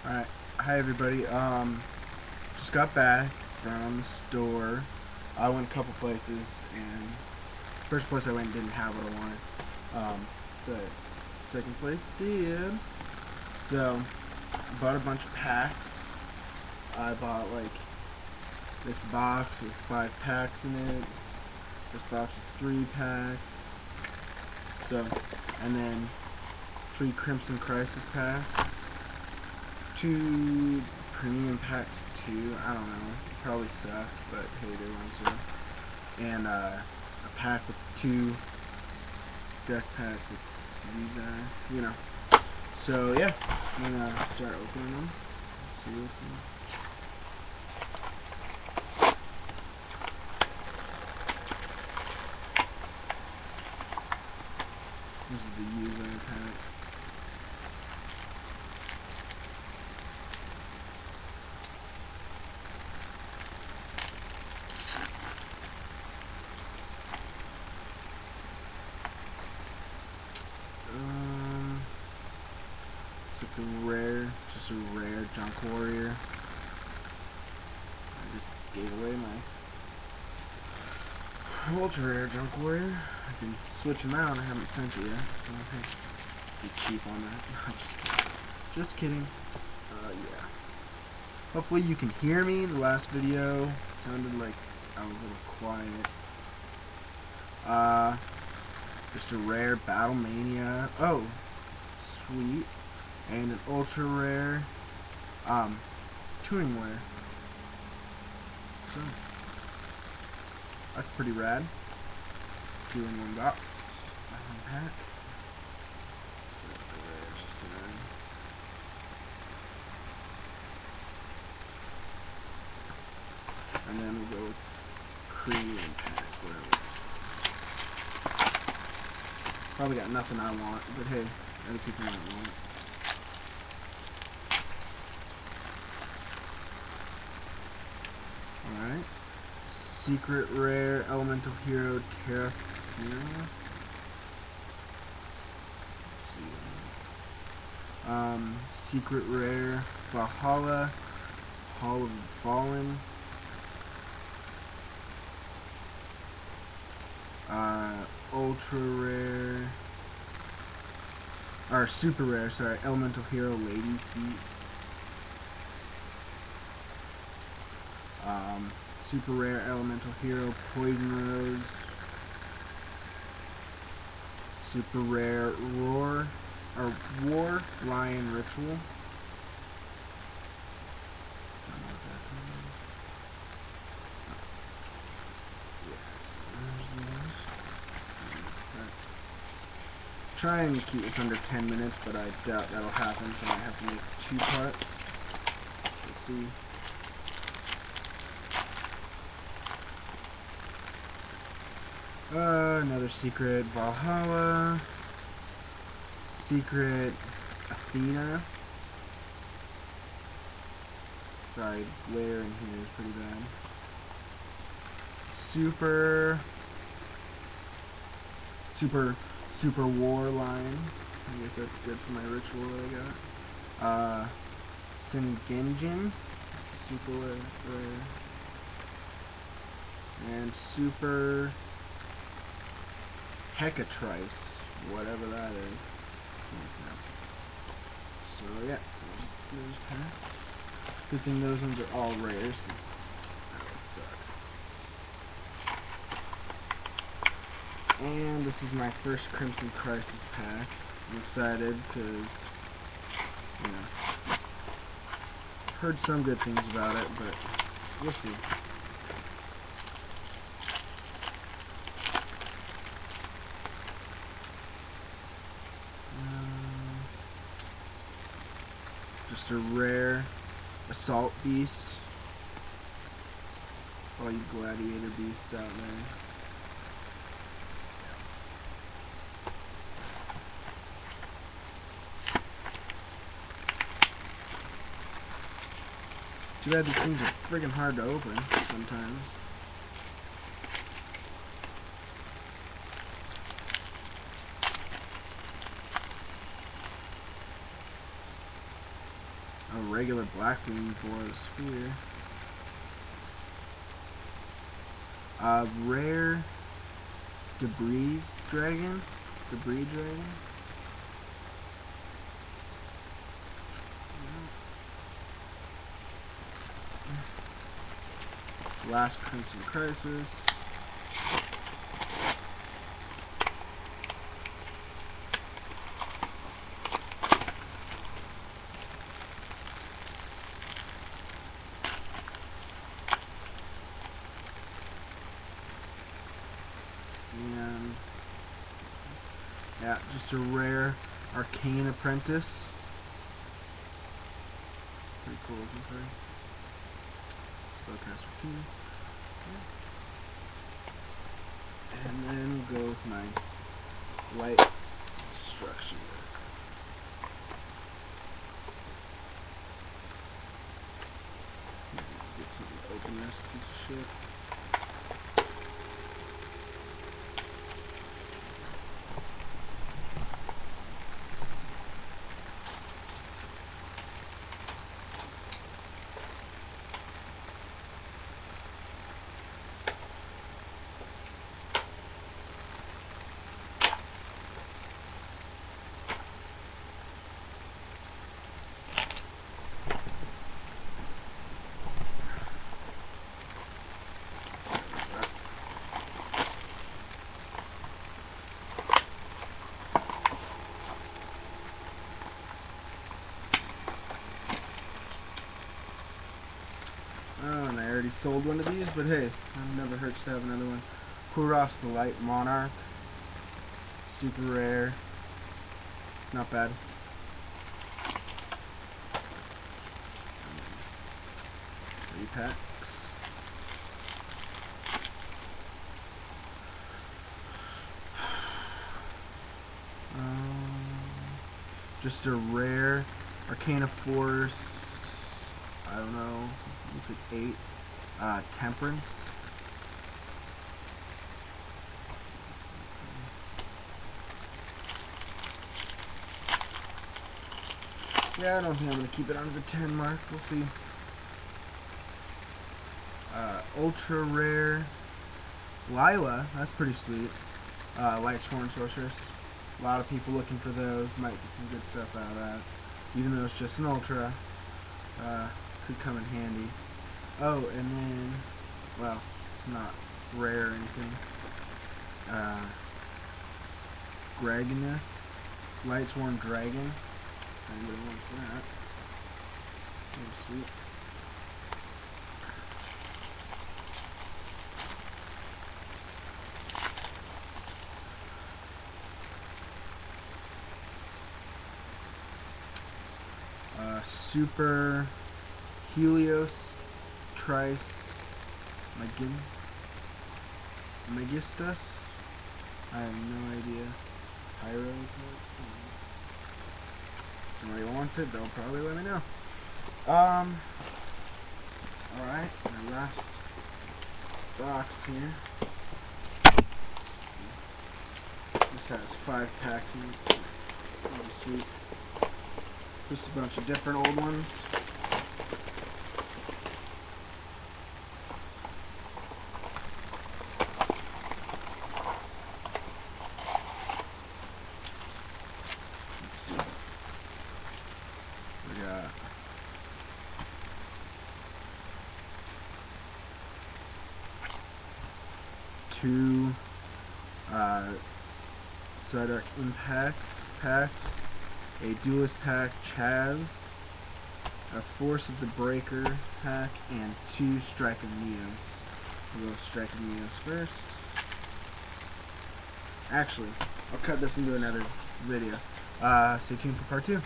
Alright, hi everybody. Just got back from the store. I went a couple places, and first place I went didn't have what I wanted. But second place did. So, I bought a bunch of packs. I bought like this box with 5 packs in it. This box with 3 packs. So, and then 3 Crimson Crisis packs. 2 premium packs too. I don't know. Probably suck, but hey, they're ones here. And a pack with 2 deck packs with these, you know. So yeah, I'm gonna start opening them. Let's see what's in. This is the yugioh pack. Just a rare Junk Warrior. I just gave away my ultra rare Junk Warrior. I can switch them out. I haven't sent it yet, so hey, be cheap on that. Just kidding. Yeah. Hopefully you can hear me. The last video sounded like I was a little quiet. Just a rare Battle Mania. Oh, sweet. And an ultra rare tuning wear. So that's pretty rad. 2 in 1 box. 1 pack. So there's just and then we'll go with premium pack, whatever it is. Probably got nothing I want, but hey, other people might want it. Alright. Secret rare elemental hero Terrafina. Secret rare Valhalla, Hall of the Fallen. Ultra rare, or super rare, sorry, elemental hero Lady Heat. Super rare elemental hero Poison Rose. Super rare War Lion Ritual. Don't know what that means. Yeah, so there's those. Try and keep this under 10 minutes, but I doubt that'll happen, so I might have to make 2 parts. We'll see. Another secret Valhalla. Secret Athena. Sorry, glare in here is pretty bad. Super War Line. I guess that's good for my ritual that I got. Sengenjin. Super rare. And Super Hecatrice, whatever that is. So yeah, those packs. Good thing those ones are all rares, because that would suck. And this is my first Crimson Crisis pack. I'm excited because, you know, heard some good things about it, but we'll see. Just a rare Assault Beast. All you gladiator beasts out there. Too bad these things are friggin' hard to open sometimes. A regular Blackwing Boar Sphere. Rare Debris Dragon. Last Crimson Crisis. And yeah, just a rare Arcane Apprentice. Pretty cool looking card. Spellcaster 2. Yeah. And then we'll go with my light destruction deck. Get something to open this piece of shit. Oh, and I already sold one of these, but hey, it never hurts to have another one. Kuros the Light Monarch. Super rare. Not bad. 3 packs. Just a rare Arcana Force. I don't know. Looks like 8. Temperance. Yeah, I don't think I'm going to keep it under the 10 mark. We'll see. Ultra rare Lila. That's pretty sweet. Lightsworn Sorceress. A lot of people looking for those. Might get some good stuff out of that. Even though it's just an Ultra. Could come in handy. Oh, and then, well, it's not rare or anything. Dragoneth. Lightsworn Dragon. Anybody wants that. Pretty sweet. Super Helios Trice Megistus. I have no idea. Pyro type. Somebody wants it, they'll probably let me know. Alright, my last box here. This has 5 packs in it. Pretty sweet. Just a bunch of different old ones. Let's see. We got two Psyduck Impact packs, a Duelist pack Chaz, a Force of the Breaker pack, and 2 Strike of Neos. We'll go with Strike of Neos first. Actually, I'll cut this into another video. Stay tuned for part 2.